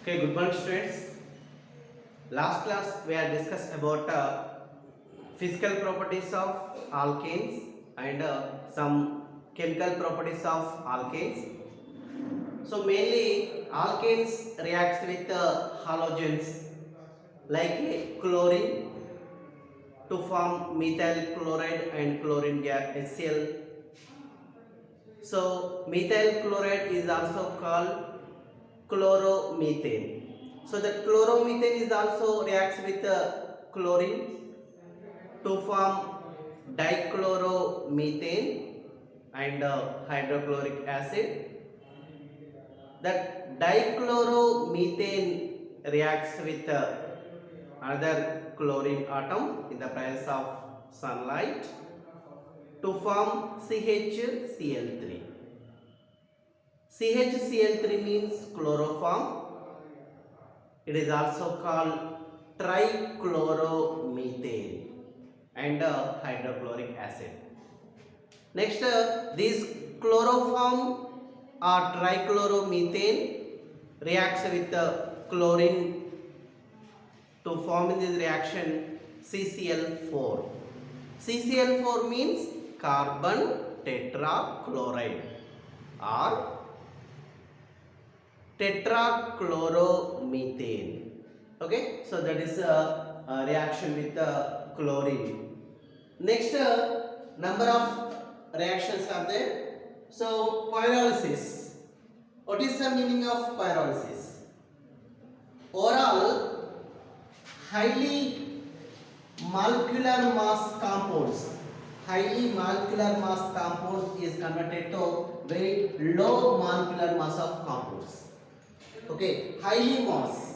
Okay, good morning students. Last class we have discussed about physical properties of alkanes and some chemical properties of alkanes. So mainly alkanes reacts with halogens like chlorine to form methyl chloride and chlorine gas HCl. So methyl chloride is also called chloromethane. So the chloromethane is also reacts with chlorine to form dichloromethane and hydrochloric acid. That dichloromethane reacts with another chlorine atom in the presence of sunlight to form CHCl3. CHCl3 means chloroform. It is also called trichloromethane and hydrochloric acid. Next, this chloroform or trichloromethane reacts with chlorine to form in this reaction CCl4. CCl4 means carbon tetrachloride or tetrachloromethane. Okay, so that is a reaction with the chlorine. Next, number of reactions are there. So pyrolysis. What is the meaning of pyrolysis? Overall, highly molecular mass compounds. Highly molecular mass compounds is converted to very low molecular mass of compounds. Okay, highly mass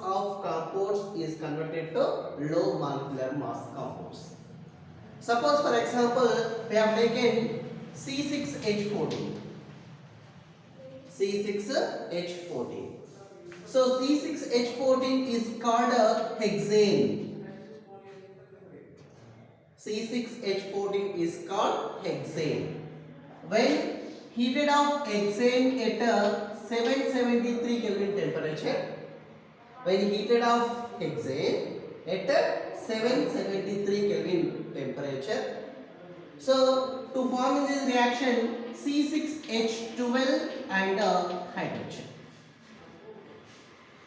of compounds is converted to low molecular mass compounds. Suppose for example we have taken C6H14. C6H14. So C6H14 is called a hexane. C6H14 is called hexane. When heated of hexane at a 773 Kelvin temperature, when heated of hexane at a 773 Kelvin temperature, so to form in this reaction C6H12 and hydrogen.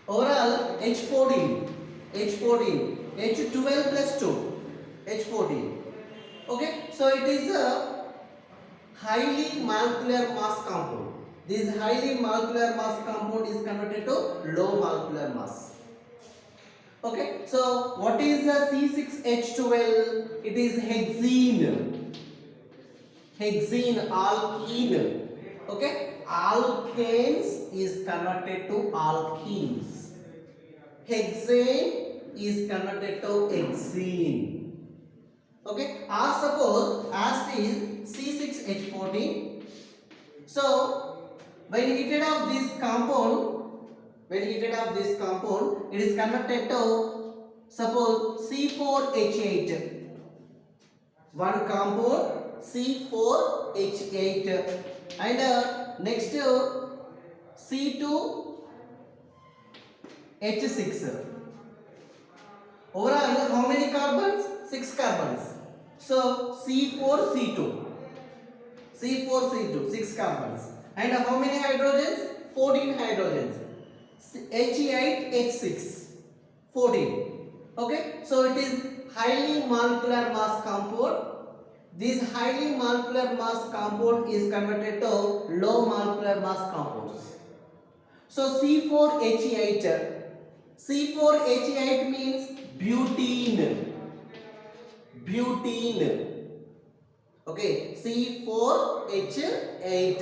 Overall H14, H12 plus 2, H14. Okay, so it is a highly molecular mass compound. This highly molecular mass compound is converted to low molecular mass. Okay, so what is the C6H12? It is hexene. Hexene, alkene. Okay, alkanes is converted to alkenes. Hexane is converted to hexene. Okay, or suppose as it is C6H14. So when heated of this compound, it is converted to suppose C4H8. One compound C4H8 and next C2H6. Overall how many carbons? 6 carbons. So C4C2, 6 carbons. And how many hydrogens? 14 hydrogens. He8H6, 14. Okay, so it is highly molecular mass compound. This highly molecular mass compound is converted to low molecular mass compounds. So C4H8 means butene. Okay, C4H8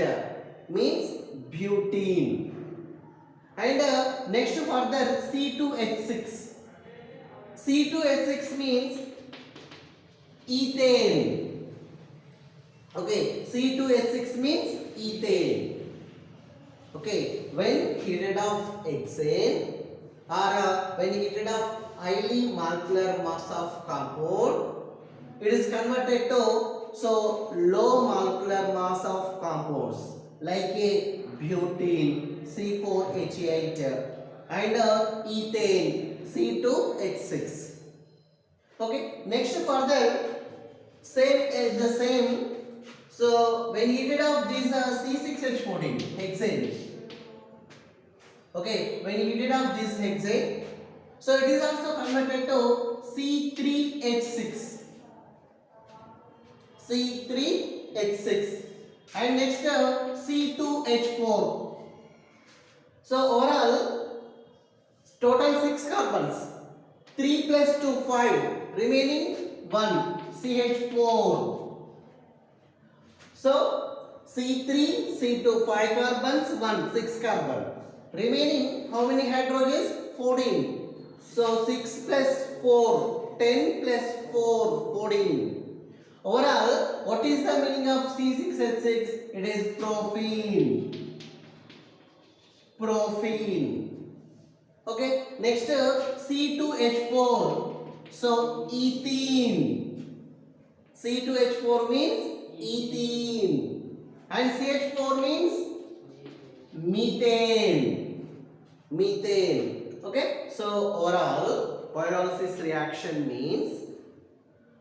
means butene. And next further C2H6. C2H6 means ethane. Okay, C2H6 means ethane. Okay, when heated of hexane or when heated of highly molecular mass of compound, it is converted to so low molecular mass of compounds. like a butane C4H8 and ethane C2H6. Okay, next further same as the same. So when heated up this C6H14 hexane. Okay, when heated up this hexane, so it is also converted to C3H6. C3H6 and next C2H4. So overall total 6 carbons. 3 plus 2 5 remaining 1 CH4. So C3 C2 5 carbons 1 6 carbon. Remaining how many hydrogens? 14. So 6 plus 4 10 plus 4 14. Overall, what is the meaning of C6H6? It is prophene. Prophene. Okay. Next C2H4. So ethene. C2H4 means ethene. And CH4 means methane. Methane. Okay. So overall, pyrolysis reaction means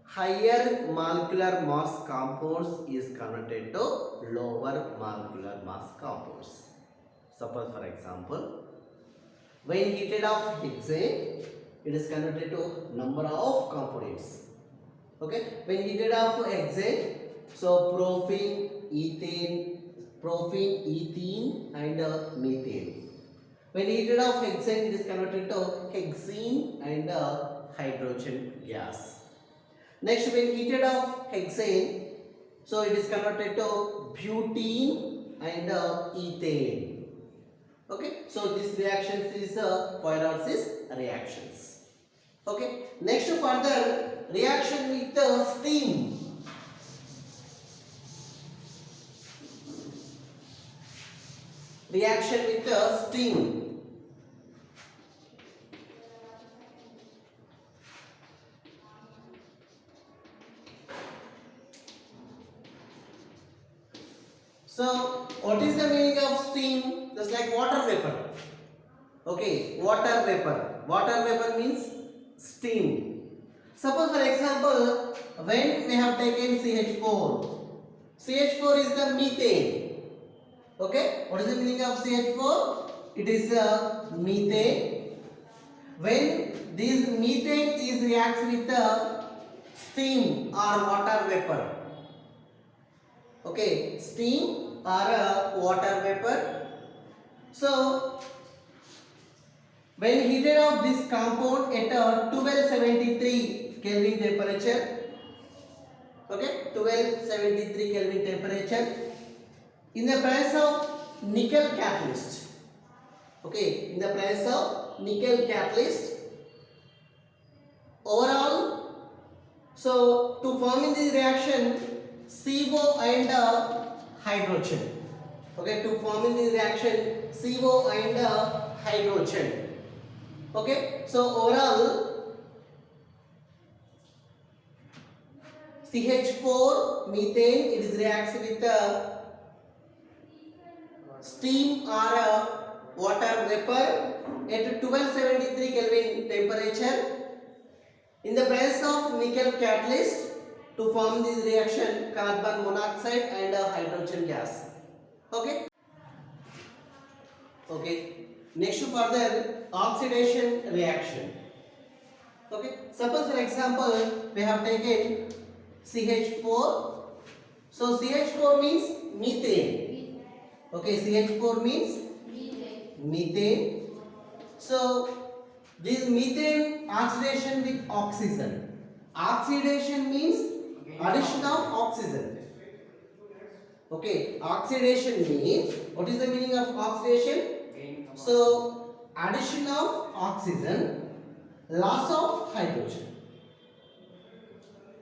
higher molecular mass compounds is converted to lower molecular mass compounds. Suppose for example, when heated up hexane, it is converted to number of components. Okay, when heated up hexane, so propane, ethene and methane. When heated up hexane, it is converted to hexene and hydrogen gas. Next, when heated up hexane, so it is converted to butene and ethane. Okay, so this reactions is pyrolysis reactions. Okay, next further reaction with the steam. Reaction with the steam. So, what is the meaning of steam? Just like water vapor. Okay, water vapor. Water vapor means steam. Suppose for example, when we have taken CH4. CH4 is the methane. Okay, what is the meaning of CH4? It is methane. When this methane is reacts with the steam or water vapor. Okay, steam or water vapor. So when heated up this compound at 1273 Kelvin temperature, okay, 1273 Kelvin temperature, in the presence of nickel catalyst, okay, in the presence of nickel catalyst, overall, so to form in this reaction CO and hydrogen. Okay, to form in this reaction CO and hydrogen. Okay, so overall CH4 methane, it is reacts with steam or water vapor at 1273 Kelvin temperature in the presence of nickel catalyst to form this reaction carbon monoxide and hydrogen gas. Okay. Okay. Next further oxidation reaction. Okay. Suppose for example we have taken CH4. So CH4 means methane. Okay. CH4 means methane. So this methane oxidation with oxygen. Oxidation means addition of oxygen. Okay, oxidation means, what is the meaning of oxidation? So addition of oxygen, loss of hydrogen.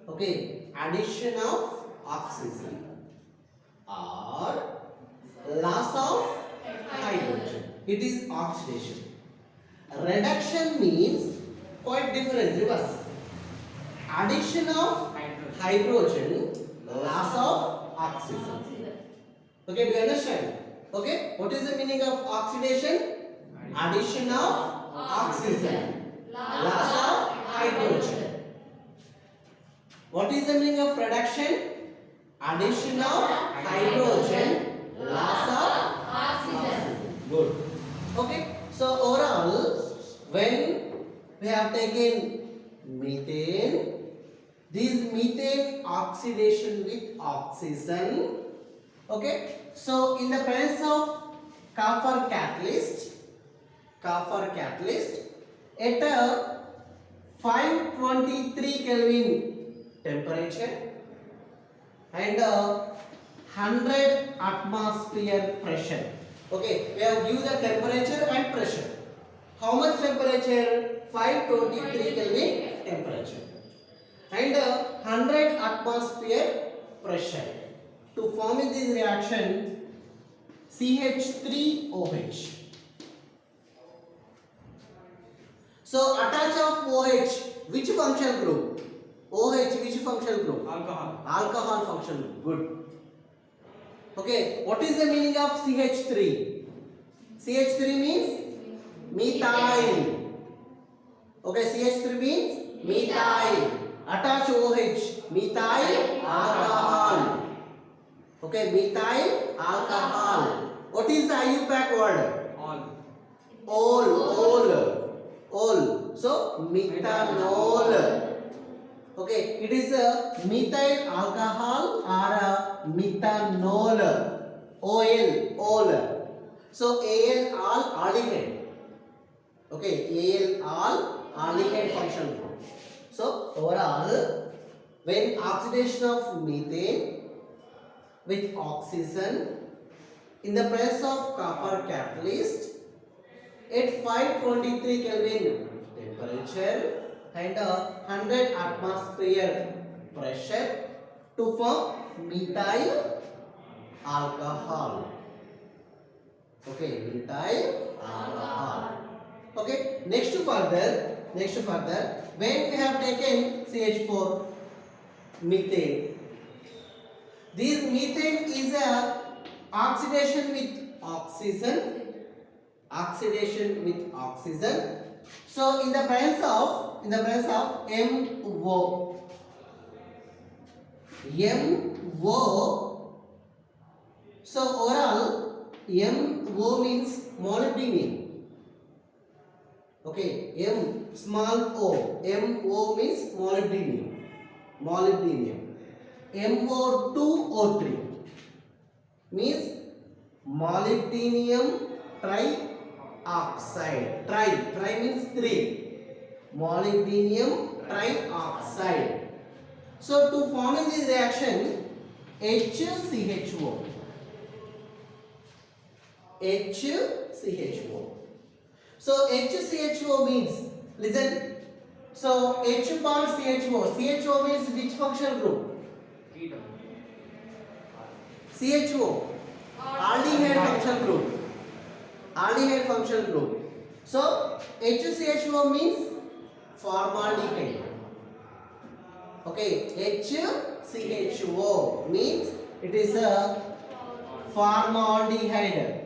Okay, addition of oxygen or loss of hydrogen. It is oxidation. Reduction means quite different, reverse. Addition of hydrogen, loss of oxygen. Okay, do you understand? Okay, what is the meaning of oxidation? Addition of oxygen, loss of hydrogen. What is the meaning of reduction? Addition of hydrogen, loss of oxygen. Good. Okay, so overall, when we have taken methane, this methane oxidation with oxygen. Okay, so in the presence of copper catalyst at a 523 Kelvin temperature and 100 atmosphere pressure. Okay, we have given the temperature and pressure. How much temperature? 523 Kelvin temperature and 100 atmosphere pressure. To form in this reaction CH3OH. So attach of OH, which functional group? OH, which functional group? Alcohol. Alcohol functional group. Good. Okay, what is the meaning of CH3? CH3 means methyl. Okay, CH3 means methyl. Attach OH, methyl alcohol. Okay, methyl alcohol. What is the IUPAC word? All. So methanol. Okay, it is a methyl alcohol or a methanol. All. So Al all aldehyde. Okay, Al all aldehyde functional group. So overall, when oxidation of methane with oxygen in the presence of copper catalyst at 523 Kelvin temperature and 100 atmosphere pressure to form methyl alcohol. Okay, methyl alcohol. Okay, next further, when we have taken CH4 methane, this methane is a oxidation with oxygen. So in the presence of MO. So overall MO means molybdenum. Okay, M small o. MO means molybdenum. MO2O3 means molybdenum trioxide. Tri means 3. Molybdenum trioxide. So to form in this reaction HCHO. So HCHO means, listen. So H bar CHO. CHO means which functional group? CHO. Aldehyde functional group. So HCHO means formaldehyde. Okay, HCHO means it is a formaldehyde.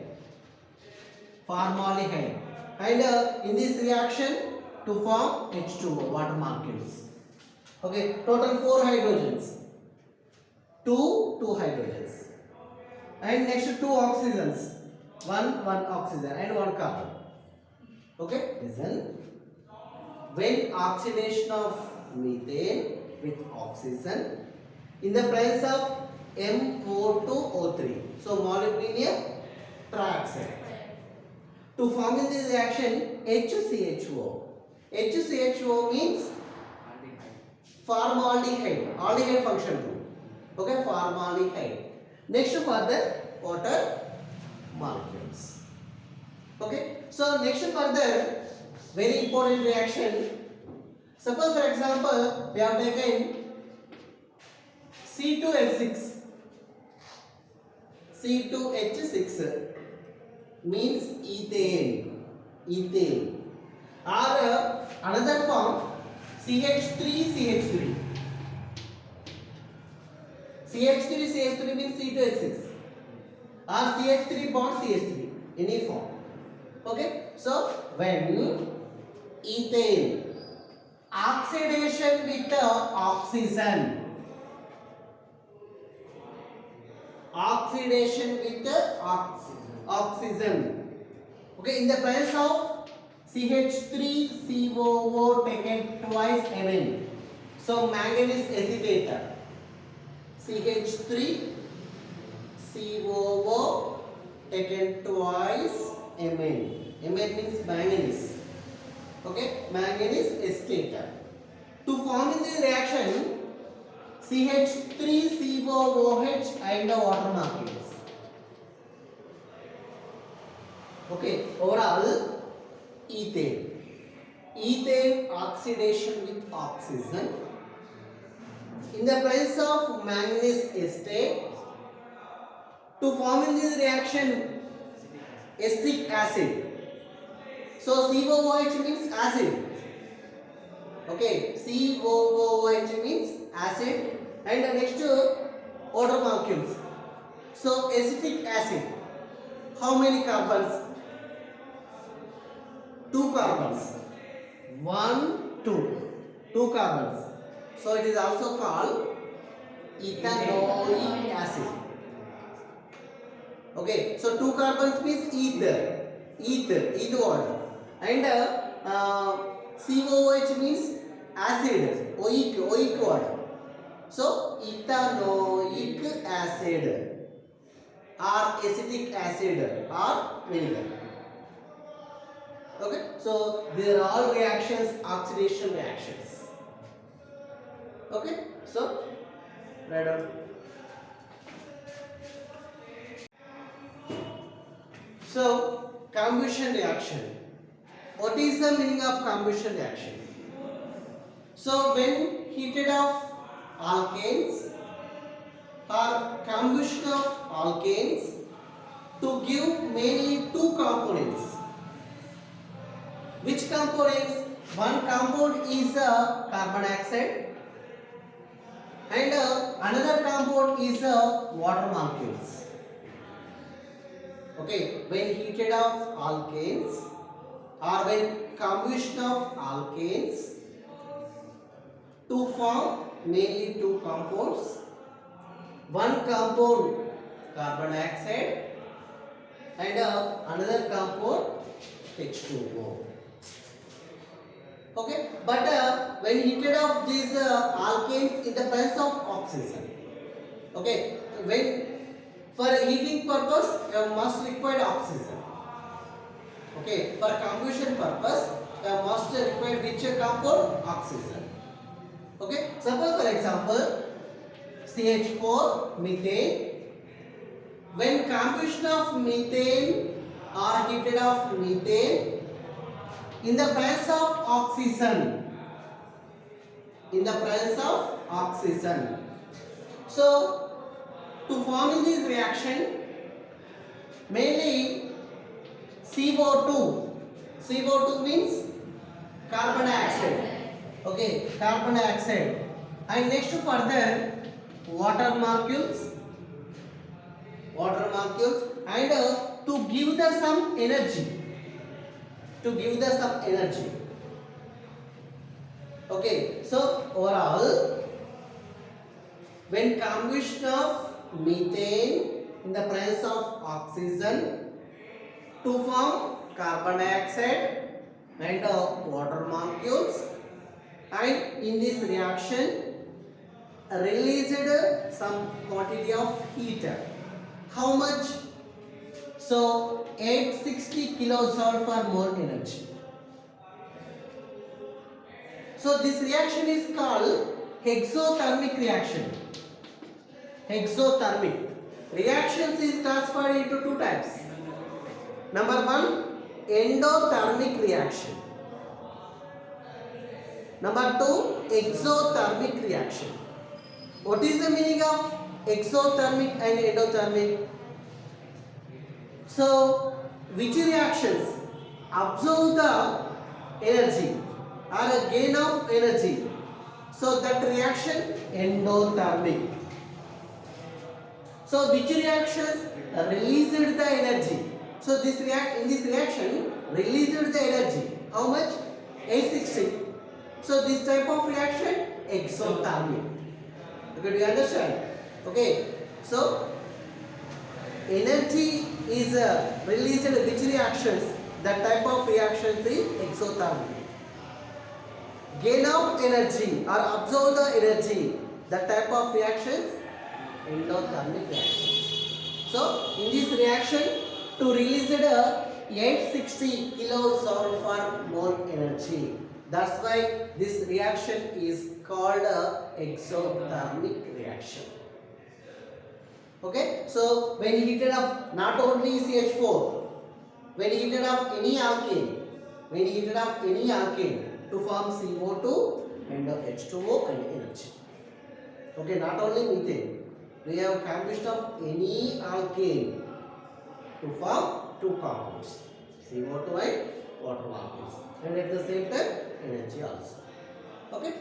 And in this reaction to form H2O, water molecules. Okay, total 4 hydrogens. 2 hydrogens. And next 2 oxygens. 1 oxygen and 1 carbon. Okay, listen. When oxidation of methane with oxygen in the presence of MO2O3, so molybdenum trioxide, to form in this reaction HCHO. HCHO means formaldehyde, aldehyde function group. Okay, formaldehyde. Next further water molecules. Okay, so next further very important reaction. Suppose for example we have taken C2H6. C2H6 means ethane. Or another form CH3CH3. CH3 means C2H6. or CH3 bond CH3, any form. Okay, so when ethane oxidation with the oxygen, oxidation with the oxygen, okay, in the presence of CH3COO taken twice Mn, so manganese acetate, CH3COO taken twice Mn, Mn means manganese, okay, manganese acetate. To form in this reaction CH3COOH and the water molecules. Okay, overall ethane oxidation with oxygen in the presence of manganese acetate. To form in this reaction acetic acid, so COOH means acid, okay, COOH means acid, and next water molecules, so acetic acid, how many carbons? 2 carbons, 1 2 carbons, so it is also called ethanoic acid. Okay, so 2 carbons means ether water, and COOH means acid, oic water, so ethanoic acid or acetic acid or vinegar. Okay, so these are all reactions, oxidation reactions. Okay, so write down. So combustion reaction, what is the meaning of combustion reaction? So when heated of alkanes or combustion of alkanes to give mainly 2 components. Which components? One compound is carbon dioxide and another compound is water molecules. Okay, when heated of alkanes or when combustion of alkanes to form mainly 2 compounds. One compound carbon dioxide and another compound H2O. Okay, but when heated of these alkanes in the presence of oxygen, okay, when for heating purpose you must require oxygen. Okay, for combustion purpose you must require which compound? Oxygen. Okay, suppose for example CH4 methane, when combustion of methane or heated of methane in the presence of oxygen, so to form in this reaction mainly CO2 means carbon dioxide, okay, carbon dioxide, and next further water molecules, and to give the some energy, okay. So overall when combustion of methane in the presence of oxygen to form carbon dioxide and water molecules, and in this reaction released some quantity of heat. How much? So 860 kilojoule for mole energy. So this reaction is called exothermic reaction. Exothermic reactions is classified into 2 types. Number 1, endothermic reaction. Number 2, exothermic reaction. What is the meaning of exothermic and endothermic? So which reactions absorb the energy or a gain of energy, so that reaction endothermic. So which reactions released the energy. So this in this reaction released the energy. How much? 860. So this type of reaction exothermic. Okay, do you understand? Okay. So energy is released in which reactions? That type of reactions is exothermic. Gain of energy or absorb the energy. That type of reactions endothermic reactions. So in this reaction to release the 860 kilojoule per mole energy. That's why this reaction is called a exothermic reaction. Okay, so when heated up not only CH4, when heated up any alkane, when heated up any alkane to form CO2 and H2O and energy. Okay, not only methane, we have combustion of any alkane to form two compounds, CO2 and water molecules, and at the same time energy also. Okay.